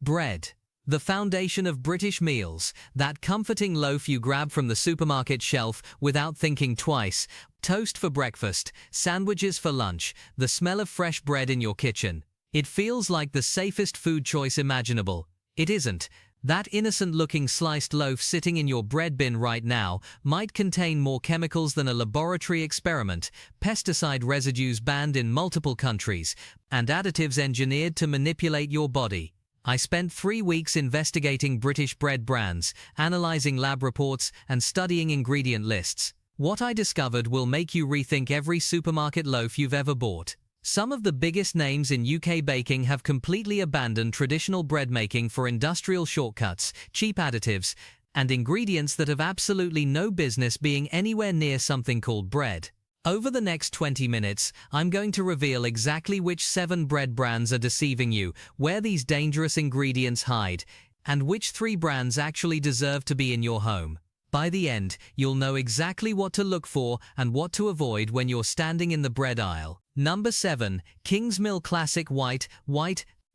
Bread. The foundation of British meals, that comforting loaf you grab from the supermarket shelf without thinking twice, toast for breakfast, sandwiches for lunch, the smell of fresh bread in your kitchen. It feels like the safest food choice imaginable. It isn't. That innocent-looking sliced loaf sitting in your bread bin right now might contain more chemicals than a laboratory experiment, pesticide residues banned in multiple countries, and additives engineered to manipulate your body. I spent 3 weeks investigating British bread brands, analyzing lab reports, and studying ingredient lists. What I discovered will make you rethink every supermarket loaf you've ever bought. Some of the biggest names in UK baking have completely abandoned traditional bread making for industrial shortcuts, cheap additives, and ingredients that have absolutely no business being anywhere near something called bread. Over the next 20 minutes, I'm going to reveal exactly which 7 bread brands are deceiving you, where these dangerous ingredients hide, and which 3 brands actually deserve to be in your home. By the end, you'll know exactly what to look for and what to avoid when you're standing in the bread aisle. Number 7. Kingsmill Classic White.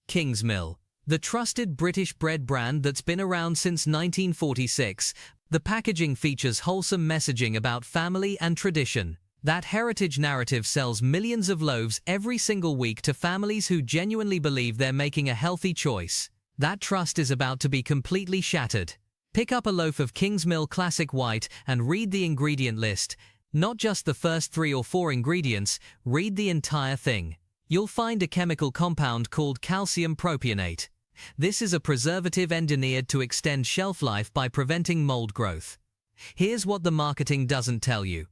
Kingsmill. The trusted British bread brand that's been around since 1946. The packaging features wholesome messaging about family and tradition. That heritage narrative sells millions of loaves every single week to families who genuinely believe they're making a healthy choice. That trust is about to be completely shattered. Pick up a loaf of Kingsmill Classic White and read the ingredient list. Not just the first 3 or 4 ingredients, read the entire thing. You'll find a chemical compound called calcium propionate. This is a preservative engineered to extend shelf life by preventing mold growth. Here's what the marketing doesn't tell you.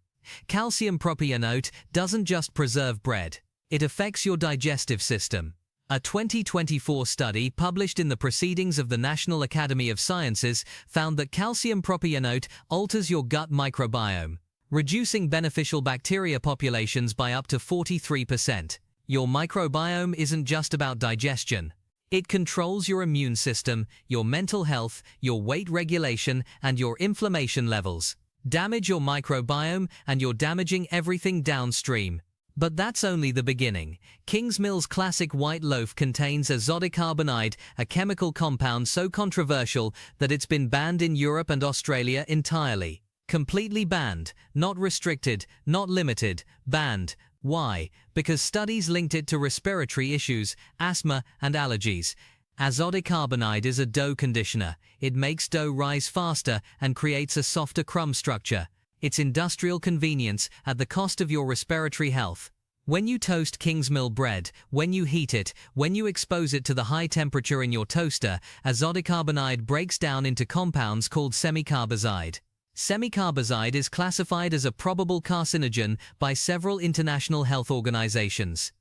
Calcium propionate doesn't just preserve bread. It affects your digestive system. A 2024 study published in the Proceedings of the National Academy of Sciences found that calcium propionate alters your gut microbiome, reducing beneficial bacteria populations by up to 43%. Your microbiome isn't just about digestion. It controls your immune system, your mental health, your weight regulation, and your inflammation levels. Damage your microbiome and you're damaging everything downstream. But that's only the beginning. Kingsmill's Classic White Loaf contains azodicarbonide, a chemical compound so controversial that it's been banned in Europe and Australia entirely. Completely banned, not restricted, not limited, banned. Why? Because studies linked it to respiratory issues, asthma, and allergies. Azodicarbonide is a dough conditioner. It makes dough rise faster and creates a softer crumb structure. It's industrial convenience at the cost of your respiratory health. When you toast Kingsmill bread, when you heat it, when you expose it to the high temperature in your toaster, azodicarbonide breaks down into compounds called semicarbazide. Semicarbazide is classified as a probable carcinogen by several international health organizations.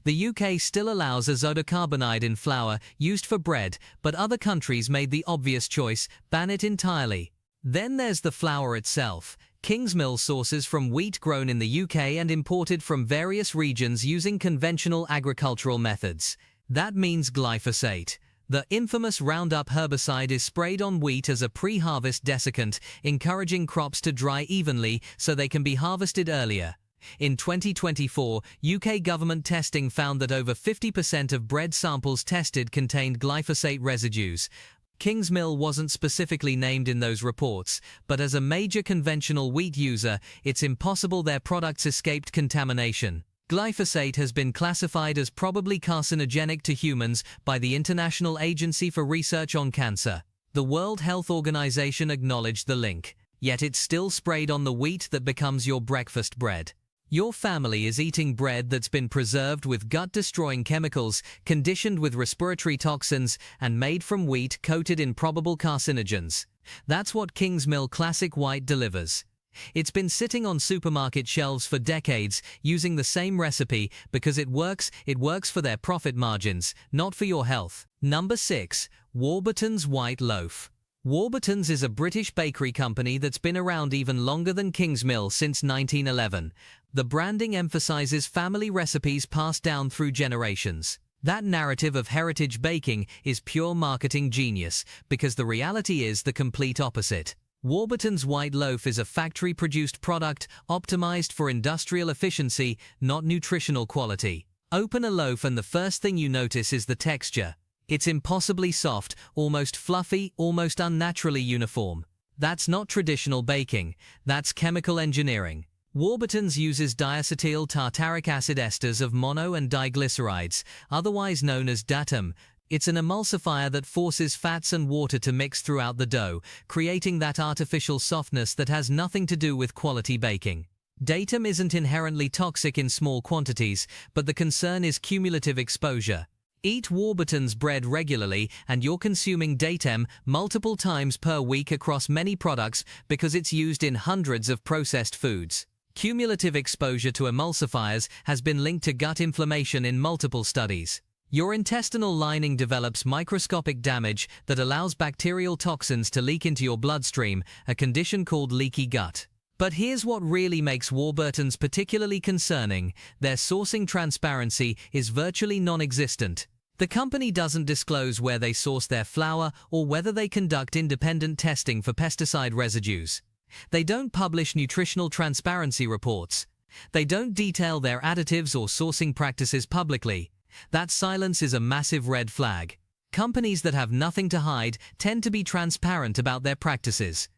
The UK still allows azodicarbonide in flour used for bread, but other countries made the obvious choice: ban it entirely. Then there's the flour itself. Kingsmill sources from wheat grown in the UK and imported from various regions using conventional agricultural methods. That means glyphosate. The infamous Roundup herbicide is sprayed on wheat as a pre-harvest desiccant, encouraging crops to dry evenly so they can be harvested earlier. In 2024, UK government testing found that over 50% of bread samples tested contained glyphosate residues. Kingsmill wasn't specifically named in those reports, but as a major conventional wheat user, it's impossible their products escaped contamination. Glyphosate has been classified as probably carcinogenic to humans by the International Agency for Research on Cancer. The World Health Organization acknowledged the link, yet it's still sprayed on the wheat that becomes your breakfast bread. Your family is eating bread that's been preserved with gut-destroying chemicals, conditioned with respiratory toxins, and made from wheat coated in probable carcinogens. That's what Kingsmill Classic White delivers. It's been sitting on supermarket shelves for decades using the same recipe because it works for their profit margins, not for your health. Number 6. Warburtons White Loaf. Warburtons is a British bakery company that's been around even longer than Kingsmill since 1911. The branding emphasizes family recipes passed down through generations. That narrative of heritage baking is pure marketing genius, because the reality is the complete opposite. Warburtons White Loaf is a factory-produced product optimized for industrial efficiency, not nutritional quality. Open a loaf and the first thing you notice is the texture. It's impossibly soft, almost fluffy, almost unnaturally uniform. That's not traditional baking, that's chemical engineering. Warburtons uses diacetyl tartaric acid esters of mono and diglycerides, otherwise known as datum. It's an emulsifier that forces fats and water to mix throughout the dough, creating that artificial softness that has nothing to do with quality baking. Datum isn't inherently toxic in small quantities, but the concern is cumulative exposure. Eat Warburtons bread regularly and you're consuming datum multiple times per week across many products because it's used in hundreds of processed foods. Cumulative exposure to emulsifiers has been linked to gut inflammation in multiple studies. Your intestinal lining develops microscopic damage that allows bacterial toxins to leak into your bloodstream, a condition called leaky gut. But here's what really makes Warburtons particularly concerning: their sourcing transparency is virtually non-existent. The company doesn't disclose where they source their flour or whether they conduct independent testing for pesticide residues. They don't publish nutritional transparency reports. They don't detail their additives or sourcing practices publicly. That silence is a massive red flag. Companies that have nothing to hide tend to be transparent about their practices.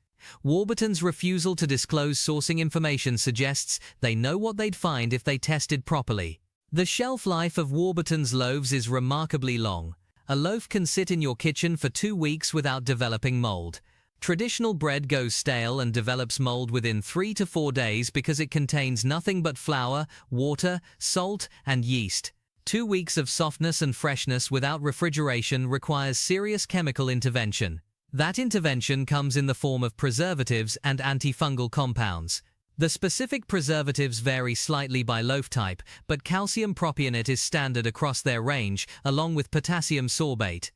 Warburton's refusal to disclose sourcing information suggests they know what they'd find if they tested properly. The shelf life of Warburton's loaves is remarkably long. A loaf can sit in your kitchen for 2 weeks without developing mold. Traditional bread goes stale and develops mold within 3 to 4 days because it contains nothing but flour, water, salt, and yeast. 2 weeks of softness and freshness without refrigeration requires serious chemical intervention. That intervention comes in the form of preservatives and antifungal compounds. The specific preservatives vary slightly by loaf type, but calcium propionate is standard across their range, along with potassium sorbate.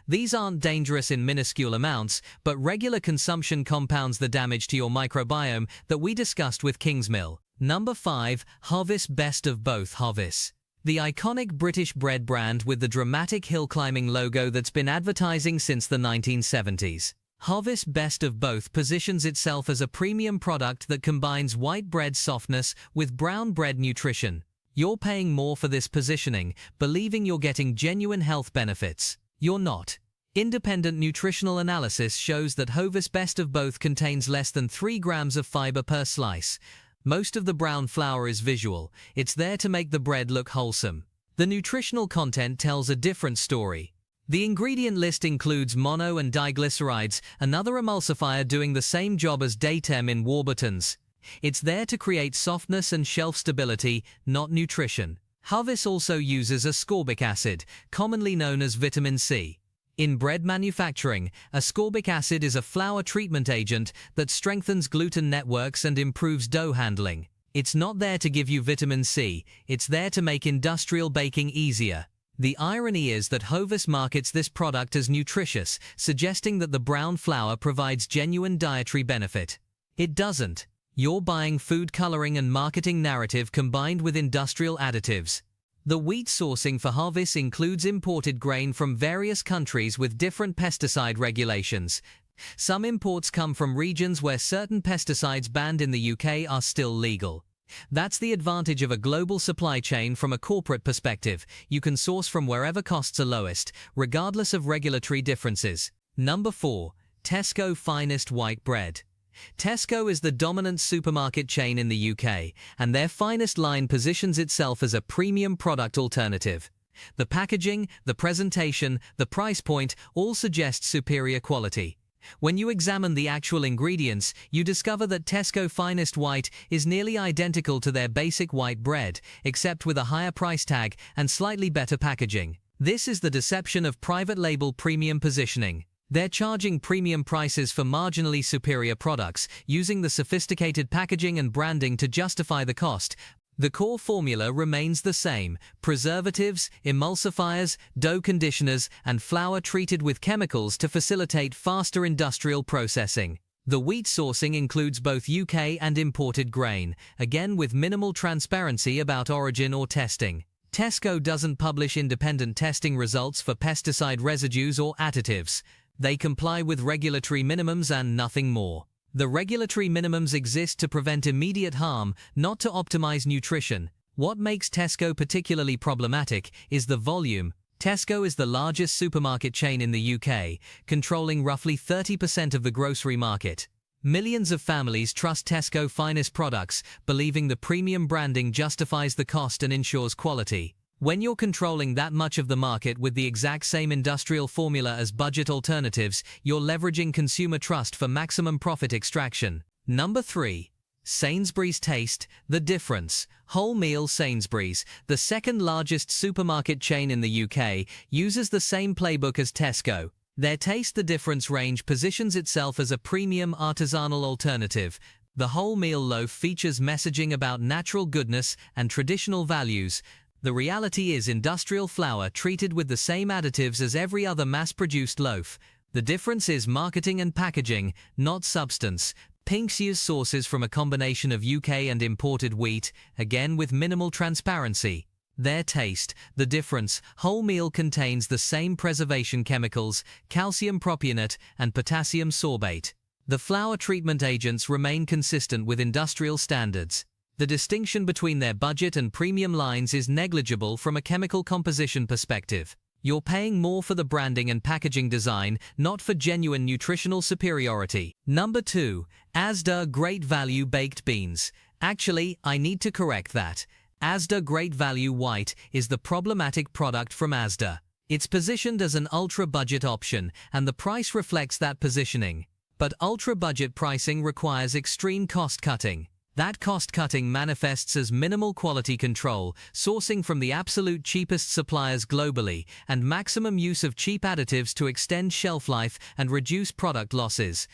These aren't dangerous in minuscule amounts, but regular consumption compounds the damage to your microbiome that we discussed with Kingsmill. Number 5. Hovis. Best of both. Hovis, the iconic British bread brand with the dramatic hill-climbing logo that's been advertising since the 1970s. Hovis Best of Both positions itself as a premium product that combines white bread softness with brown bread nutrition. You're paying more for this positioning, believing you're getting genuine health benefits. You're not. Independent nutritional analysis shows that Hovis Best of Both contains less than 3 grams of fiber per slice. Most of the brown flour is visual. It's there to make the bread look wholesome. The nutritional content tells a different story. The ingredient list includes mono and diglycerides, another emulsifier doing the same job as datum in Warburtons. It's there to create softness and shelf stability, not nutrition. Hovis also uses ascorbic acid, commonly known as vitamin C. In bread manufacturing, ascorbic acid is a flour treatment agent that strengthens gluten networks and improves dough handling. It's not there to give you vitamin C, it's there to make industrial baking easier. The irony is that Hovis markets this product as nutritious, suggesting that the brown flour provides genuine dietary benefit. It doesn't. You're buying food coloring and marketing narrative combined with industrial additives. The wheat sourcing for Hovis includes imported grain from various countries with different pesticide regulations. Some imports come from regions where certain pesticides banned in the UK are still legal. That's the advantage of a global supply chain from a corporate perspective. You can source from wherever costs are lowest, regardless of regulatory differences. Number 4. Tesco Finest White Bread. Tesco is the dominant supermarket chain in the UK, and their Finest line positions itself as a premium product alternative. The packaging, the presentation, the price point all suggest superior quality. When you examine the actual ingredients, you discover that Tesco Finest White is nearly identical to their basic white bread, except with a higher price tag and slightly better packaging. This is the deception of private label premium positioning. They're charging premium prices for marginally superior products, using the sophisticated packaging and branding to justify the cost. The core formula remains the same: preservatives, emulsifiers, dough conditioners, and flour treated with chemicals to facilitate faster industrial processing. The wheat sourcing includes both UK and imported grain, again with minimal transparency about origin or testing. Tesco doesn't publish independent testing results for pesticide residues or additives. They comply with regulatory minimums and nothing more. The regulatory minimums exist to prevent immediate harm, not to optimize nutrition. What makes Tesco particularly problematic is the volume. Tesco is the largest supermarket chain in the UK, controlling roughly 30% of the grocery market. Millions of families trust Tesco finest products, believing the premium branding justifies the cost and ensures quality. When you're controlling that much of the market with the exact same industrial formula as budget alternatives, you're leveraging consumer trust for maximum profit extraction. Number 3. Sainsbury's Taste, the difference. Wholemeal Sainsbury's, the second largest supermarket chain in the UK, uses the same playbook as Tesco. Their Taste the Difference range positions itself as a premium artisanal alternative. The wholemeal loaf features messaging about natural goodness and traditional values. The reality is industrial flour treated with the same additives as every other mass-produced loaf. The difference is marketing and packaging, not substance. Pinks use sources from a combination of UK and imported wheat, again with minimal transparency. Their Taste, the difference, wholemeal contains the same preservation chemicals, calcium propionate and potassium sorbate. The flour treatment agents remain consistent with industrial standards. The distinction between their budget and premium lines is negligible from a chemical composition perspective. You're paying more for the branding and packaging design, not for genuine nutritional superiority. Number 2. Asda Great Value Baked Beans. Actually, I need to correct that. Asda Great Value White is the problematic product from Asda. It's positioned as an ultra-budget option, and the price reflects that positioning. But ultra-budget pricing requires extreme cost-cutting. That cost-cutting manifests as minimal quality control, sourcing from the absolute cheapest suppliers globally, and maximum use of cheap additives to extend shelf life and reduce product losses.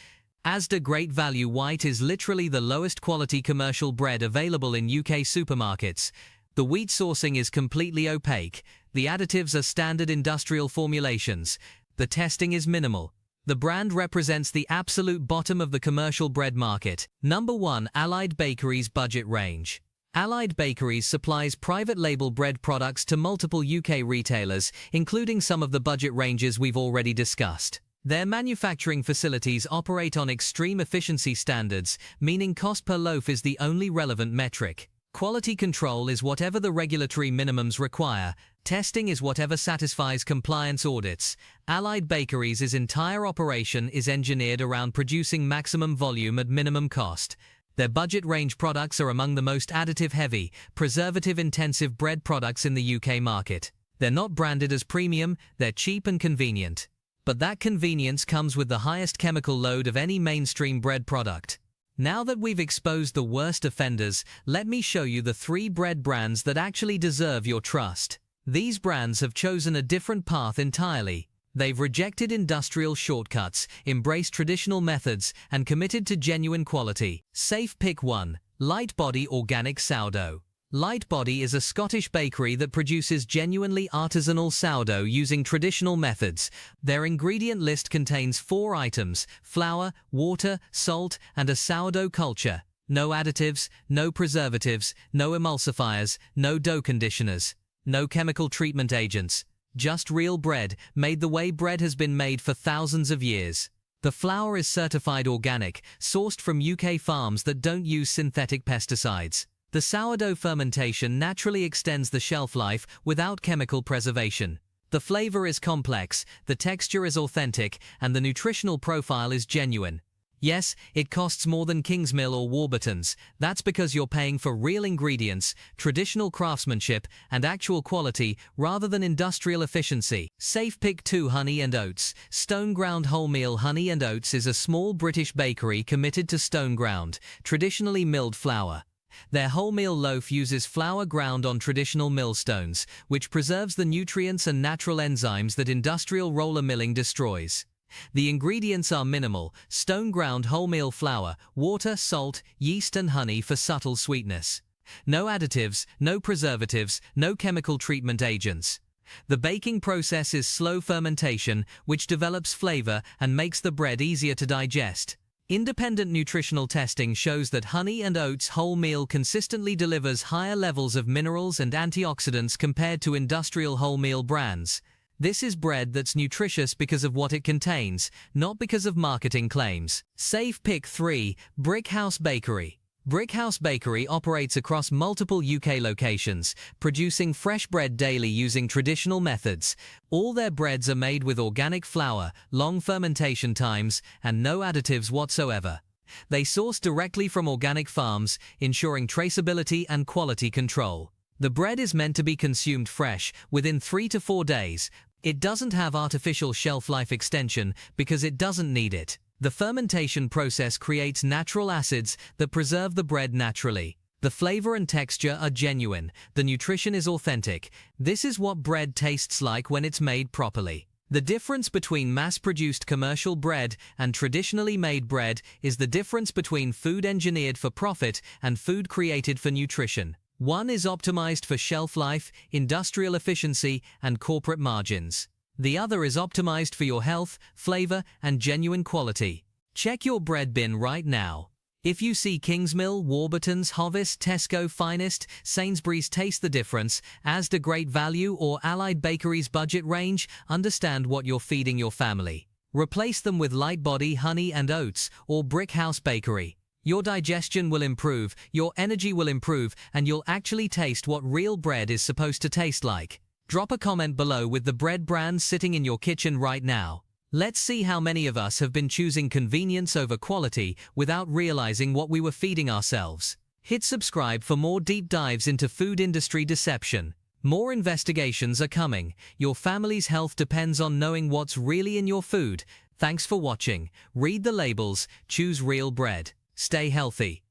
Asda Great Value White is literally the lowest quality commercial bread available in UK supermarkets. The wheat sourcing is completely opaque. The additives are standard industrial formulations. The testing is minimal. The brand represents the absolute bottom of the commercial bread market. Number 1. Allied Bakeries Budget Range. Allied Bakeries supplies private label bread products to multiple UK retailers, including some of the budget ranges we've already discussed. Their manufacturing facilities operate on extreme efficiency standards, meaning cost per loaf is the only relevant metric. Quality control is whatever the regulatory minimums require. Testing is whatever satisfies compliance audits. Allied Bakeries' entire operation is engineered around producing maximum volume at minimum cost. Their budget range products are among the most additive-heavy, preservative-intensive bread products in the UK market. They're not branded as premium, they're cheap and convenient. But that convenience comes with the highest chemical load of any mainstream bread product. Now that we've exposed the worst offenders, let me show you the 3 bread brands that actually deserve your trust. These brands have chosen a different path entirely. They've rejected industrial shortcuts, embraced traditional methods, and committed to genuine quality. Safe pick 1. Lightbody Organic Sourdough. Lightbody is a Scottish bakery that produces genuinely artisanal sourdough using traditional methods. Their ingredient list contains 4 items: flour, water, salt, and a sourdough culture. No additives, no preservatives, no emulsifiers, no dough conditioners, no chemical treatment agents. Just real bread, made the way bread has been made for thousands of years. The flour is certified organic, sourced from UK farms that don't use synthetic pesticides. The sourdough fermentation naturally extends the shelf life without chemical preservation. The flavor is complex, the texture is authentic, and the nutritional profile is genuine. Yes, it costs more than Kingsmill or Warburtons. That's because you're paying for real ingredients, traditional craftsmanship, and actual quality rather than industrial efficiency. Safe pick 2. Honey and Oats. Stone Ground Wholemeal Honey and Oats is a small British bakery committed to stone ground, traditionally milled flour. Their wholemeal loaf uses flour ground on traditional millstones, which preserves the nutrients and natural enzymes that industrial roller milling destroys. The ingredients are minimal: stone ground wholemeal flour, water, salt, yeast and honey for subtle sweetness. No additives, no preservatives, no chemical treatment agents. The baking process is slow fermentation, which develops flavor and makes the bread easier to digest. Independent nutritional testing shows that Honey and Oats wholemeal consistently delivers higher levels of minerals and antioxidants compared to industrial wholemeal brands. This is bread that's nutritious because of what it contains, not because of marketing claims. Safe pick 3. Brick House Bakery. Brickhouse Bakery operates across multiple UK locations, producing fresh bread daily using traditional methods. All their breads are made with organic flour, long fermentation times, and no additives whatsoever. They source directly from organic farms, ensuring traceability and quality control. The bread is meant to be consumed fresh, within 3 to 4 days. It doesn't have artificial shelf life extension because it doesn't need it. The fermentation process creates natural acids that preserve the bread naturally. The flavor and texture are genuine. The nutrition is authentic. This is what bread tastes like when it's made properly. The difference between mass-produced commercial bread and traditionally made bread is the difference between food engineered for profit and food created for nutrition. One is optimized for shelf life, industrial efficiency, and corporate margins. The other is optimized for your health, flavor, and genuine quality. Check your bread bin right now. If you see Kingsmill, Warburtons, Hovis, Tesco, Finest, Sainsbury's taste the difference, Asda Great Value, or Allied Bakeries budget range, understand what you're feeding your family. Replace them with light body, honey and oats, or Brickhouse Bakery. Your digestion will improve, your energy will improve, and you'll actually taste what real bread is supposed to taste like. Drop a comment below with the bread brand sitting in your kitchen right now. Let's see how many of us have been choosing convenience over quality without realizing what we were feeding ourselves. Hit subscribe for more deep dives into food industry deception. More investigations are coming. Your family's health depends on knowing what's really in your food. Thanks for watching. Read the labels, choose real bread. Stay healthy.